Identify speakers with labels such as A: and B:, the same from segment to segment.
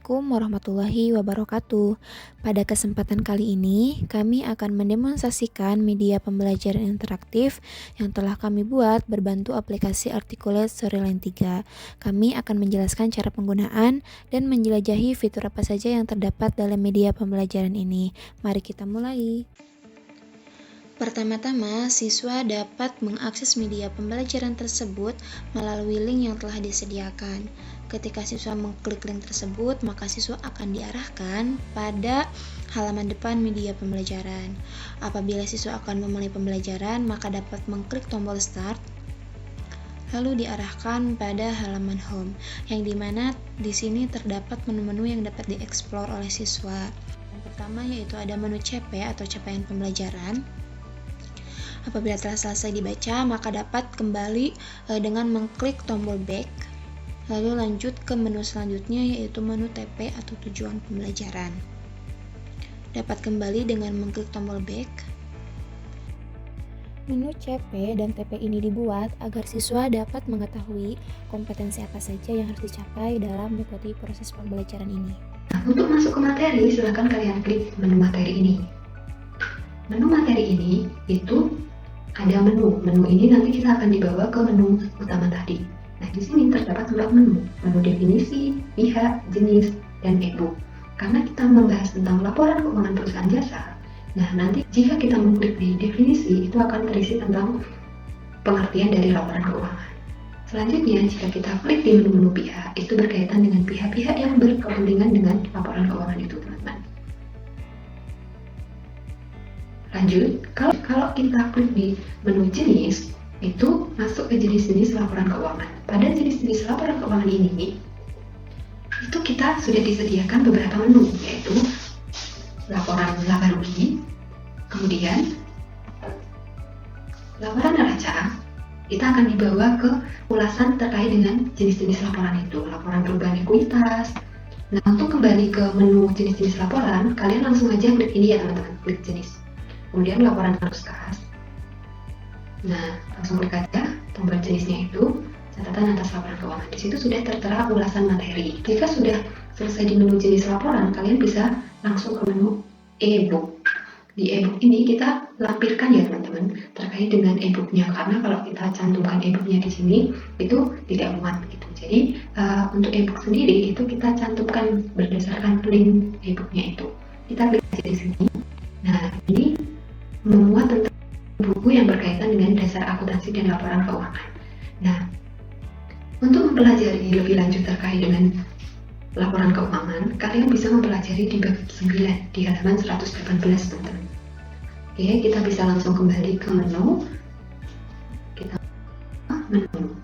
A: Assalamualaikum warahmatullahi wabarakatuh. Pada kesempatan kali ini, kami akan mendemonstrasikan media pembelajaran interaktif yang telah kami buat berbantu aplikasi Articulate Storyline 3. Kami akan menjelaskan cara penggunaan dan menjelajahi fitur apa saja yang terdapat dalam media pembelajaran ini. Mari kita mulai. Pertama-tama, siswa dapat mengakses media pembelajaran tersebut melalui link yang telah disediakan. Ketika siswa mengklik link tersebut, maka siswa akan diarahkan pada halaman depan media pembelajaran. Apabila siswa akan memulai pembelajaran, maka dapat mengklik tombol Start, lalu diarahkan pada halaman Home, yang dimana di sini terdapat menu-menu yang dapat dieksplor oleh siswa. Yang pertama yaitu ada menu CP atau capaian pembelajaran. Apabila telah selesai dibaca, maka dapat kembali dengan mengklik tombol Back, lalu lanjut ke menu selanjutnya yaitu menu TP atau tujuan pembelajaran. Dapat kembali dengan mengklik tombol Back. Menu CP dan TP ini dibuat agar siswa dapat mengetahui kompetensi apa saja yang harus dicapai dalam mengikuti proses pembelajaran ini.
B: Nah, untuk masuk ke materi, silakan kalian klik menu materi ini. Menu materi ini itu ada menu. Menu ini nanti kita akan dibawa ke menu utama tadi. Nah, di sini terdapat 4 menu. Menu definisi, pihak, jenis, dan e-book. Karena kita membahas tentang laporan keuangan perusahaan jasa, nah nanti jika kita mengklik di definisi, itu akan terisi tentang pengertian dari laporan keuangan. Selanjutnya, jika kita klik di menu-menu pihak, itu berkaitan dengan pihak-pihak yang berkepentingan dengan laporan keuangan itu, teman-teman. Lanjut, kalau kita klik di menu jenis, itu masuk ke jenis-jenis laporan keuangan. Pada jenis-jenis laporan keuangan ini, itu kita sudah disediakan beberapa menu, yaitu laporan laba rugi, kemudian laporan neraca. Kita akan dibawa ke ulasan terkait dengan jenis-jenis laporan itu, laporan perubahan ekuitas. Nah, untuk kembali ke menu jenis-jenis laporan, kalian langsung aja klik ini ya teman-teman, klik jenis. Kemudian laporan arus kas. Nah, langsung klik aja tombol jenisnya itu, catatan atas laporan keuangan. Di situ sudah tertera ulasan materi. Jika sudah selesai di menu jenis laporan, kalian bisa langsung ke menu e-book. Di e-book ini kita lampirkan ya teman-teman terkait dengan e-booknya, karena kalau kita cantumkan e-booknya di sini itu tidak muat gitu. Jadi untuk e-book sendiri itu kita cantumkan berdasarkan link e-booknya itu. Kita klik aja di sini. Nah, ini memuat tentang buku yang berkaitan dengan dasar akuntansi dan laporan keuangan. Nah, untuk mempelajari lebih lanjut terkait dengan laporan keuangan, kalian bisa mempelajari di bab 9 di halaman 118, teman-teman. Oke, kita bisa langsung kembali ke menu. Kita menu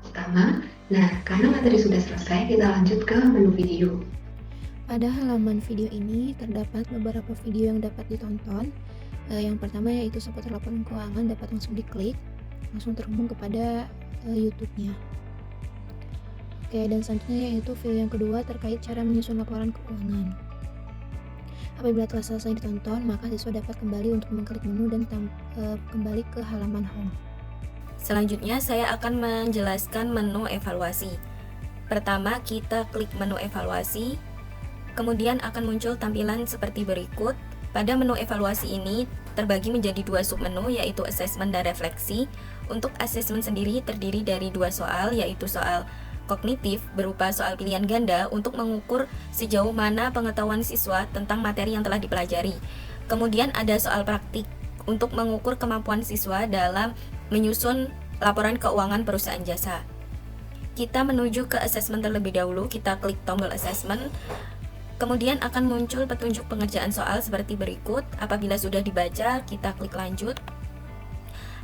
B: utama. Nah, karena materi sudah selesai, kita lanjut ke menu video.
A: Pada halaman video ini terdapat beberapa video yang dapat ditonton. Yang pertama yaitu seputar laporan keuangan, dapat langsung diklik, langsung terhubung kepada YouTube-nya. Oke, dan selanjutnya yaitu video yang kedua terkait cara menyusun laporan keuangan. Apabila telah selesai ditonton, maka siswa dapat kembali untuk mengklik menu dan kembali ke halaman Home.
C: Selanjutnya saya akan menjelaskan menu evaluasi. Pertama, kita klik menu evaluasi, kemudian akan muncul tampilan seperti berikut. Pada menu evaluasi ini terbagi menjadi 2 submenu, yaitu asesmen dan refleksi. Untuk asesmen sendiri terdiri dari 2 soal, yaitu soal kognitif berupa soal pilihan ganda untuk mengukur sejauh mana pengetahuan siswa tentang materi yang telah dipelajari. Kemudian ada soal praktik untuk mengukur kemampuan siswa dalam menyusun laporan keuangan perusahaan jasa. Kita menuju ke asesmen terlebih dahulu, kita klik tombol asesmen. Kemudian akan muncul petunjuk pengerjaan soal seperti berikut. Apabila sudah dibaca, kita klik lanjut.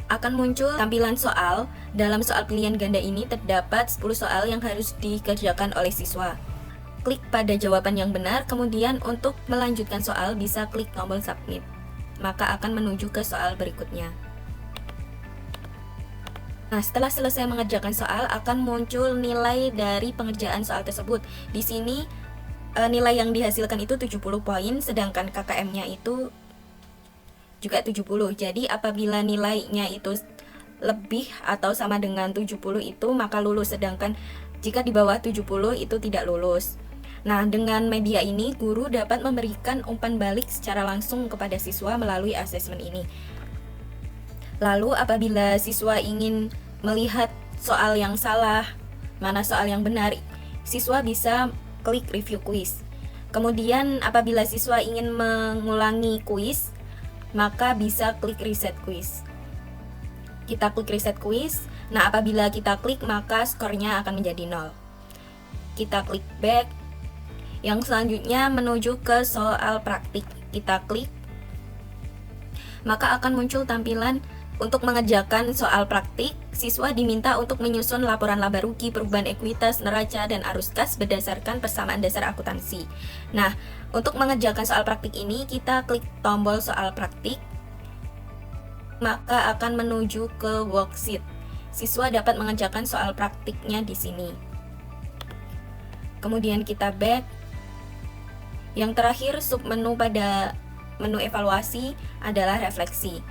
C: Akan muncul tampilan soal. Dalam soal pilihan ganda ini terdapat 10 soal yang harus dikerjakan oleh siswa. Klik pada jawaban yang benar, kemudian untuk melanjutkan soal bisa klik tombol submit. Maka akan menuju ke soal berikutnya. Nah, setelah selesai mengerjakan soal, akan muncul nilai dari pengerjaan soal tersebut. Di sini nilai yang dihasilkan itu 70 poin, sedangkan KKM-nya itu juga 70. Jadi apabila nilainya itu lebih atau sama dengan 70 itu maka lulus, sedangkan jika di bawah 70 itu tidak lulus. Nah, dengan media ini, guru dapat memberikan umpan balik secara langsung kepada siswa melalui asesmen ini. Lalu, apabila siswa ingin melihat soal yang salah, mana soal yang benar, siswa bisa klik review quiz. Kemudian, apabila siswa ingin mengulangi quiz, maka bisa klik reset quiz. Kita klik reset quiz. Nah, apabila kita klik, maka skornya akan menjadi 0. Kita klik back. Yang selanjutnya menuju ke soal praktik. Kita klik, maka akan muncul tampilan untuk mengerjakan soal praktik. Siswa diminta untuk menyusun laporan laba rugi, perubahan ekuitas, neraca, dan arus kas berdasarkan persamaan dasar akuntansi. Nah, untuk mengerjakan soal praktik ini, kita klik tombol soal praktik, maka akan menuju ke worksheet. Siswa dapat mengerjakan soal praktiknya di sini. Kemudian kita back. Yang terakhir, submenu pada menu evaluasi adalah refleksi.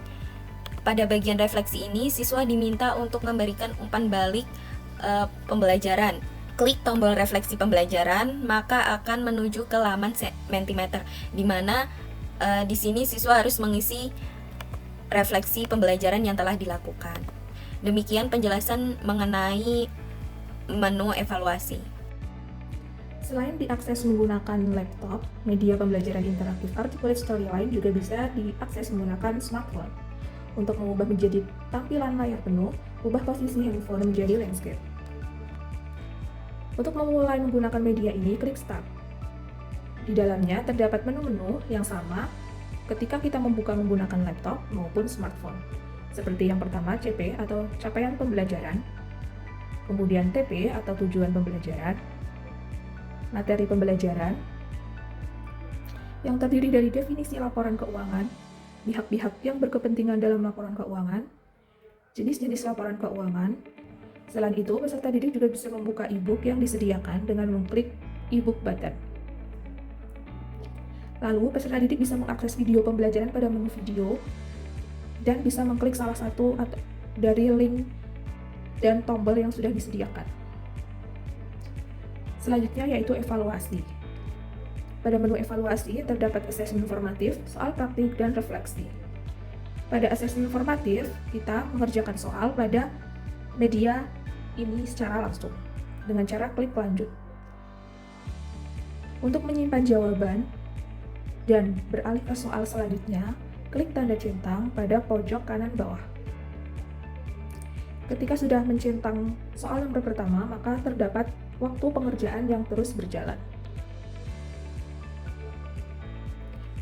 C: Pada bagian refleksi ini, siswa diminta untuk memberikan umpan balik pembelajaran. Klik tombol refleksi pembelajaran, maka akan menuju ke laman Mentimeter, di mana di sini siswa harus mengisi refleksi pembelajaran yang telah dilakukan. Demikian penjelasan mengenai menu evaluasi.
D: Selain diakses menggunakan laptop, media pembelajaran interaktif Articulate Storyline juga bisa diakses menggunakan smartphone. Untuk mengubah menjadi tampilan layar penuh, ubah posisi handphone menjadi landscape. Untuk memulai menggunakan media ini, klik Start. Di dalamnya terdapat menu-menu yang sama ketika kita membuka menggunakan laptop maupun smartphone. Seperti yang pertama, CP atau capaian pembelajaran, kemudian TP atau tujuan pembelajaran, materi pembelajaran, yang terdiri dari definisi laporan keuangan, pihak-pihak yang berkepentingan dalam laporan keuangan, jenis-jenis laporan keuangan. Selain itu, peserta didik juga bisa membuka e-book yang disediakan dengan mengklik e-book button. Lalu, peserta didik bisa mengakses video pembelajaran pada menu video dan bisa mengklik salah satu dari link dan tombol yang sudah disediakan. Selanjutnya yaitu evaluasi. Pada menu evaluasi terdapat asesmen formatif, soal praktik, dan refleksi. Pada asesmen formatif, kita mengerjakan soal pada media ini secara langsung dengan cara klik lanjut. Untuk menyimpan jawaban dan beralih ke soal selanjutnya, klik tanda centang pada pojok kanan bawah. Ketika sudah mencentang soal nomor pertama, maka terdapat waktu pengerjaan yang terus berjalan.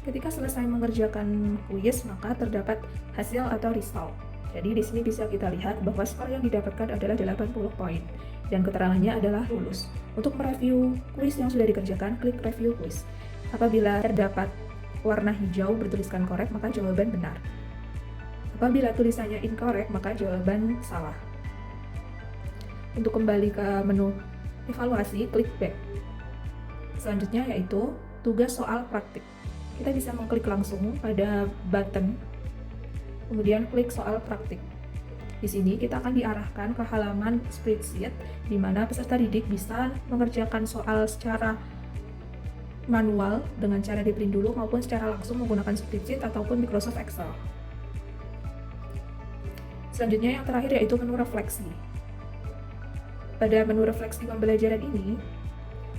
D: Ketika selesai mengerjakan kuis, maka terdapat hasil atau result. Jadi di sini bisa kita lihat bahwa skor yang didapatkan adalah 80 poin dan keterangannya adalah lulus. Untuk mereview kuis yang sudah dikerjakan, klik review kuis. Apabila terdapat warna hijau bertuliskan korek, maka jawaban benar. Apabila tulisannya incorrect, maka jawaban salah. Untuk kembali ke menu evaluasi, klik back. Selanjutnya yaitu tugas soal praktik. Kita bisa mengklik langsung pada button, kemudian klik soal praktik. Di sini kita akan diarahkan ke halaman spreadsheet, di mana peserta didik bisa mengerjakan soal secara manual dengan cara di print dulu maupun secara langsung menggunakan spreadsheet ataupun Microsoft Excel. Selanjutnya yang terakhir yaitu menu refleksi. Pada menu refleksi pembelajaran ini,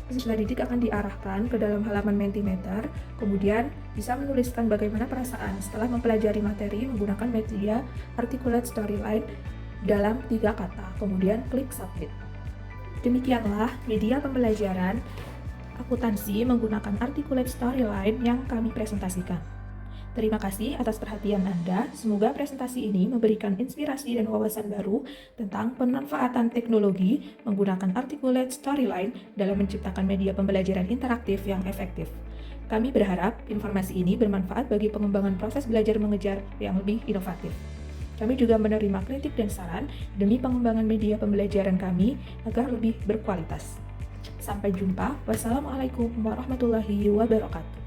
D: peserta didik akan diarahkan ke dalam halaman Mentimeter, kemudian bisa menuliskan bagaimana perasaan setelah mempelajari materi menggunakan media Articulate Storyline dalam 3 kata, kemudian klik submit. Demikianlah media pembelajaran akuntansi menggunakan Articulate Storyline yang kami presentasikan. Terima kasih atas perhatian Anda. Semoga presentasi ini memberikan inspirasi dan wawasan baru tentang pemanfaatan teknologi menggunakan Articulate Storyline dalam menciptakan media pembelajaran interaktif yang efektif. Kami berharap informasi ini bermanfaat bagi pengembangan proses belajar mengejar yang lebih inovatif. Kami juga menerima kritik dan saran demi pengembangan media pembelajaran kami agar lebih berkualitas. Sampai jumpa. Wassalamualaikum warahmatullahi wabarakatuh.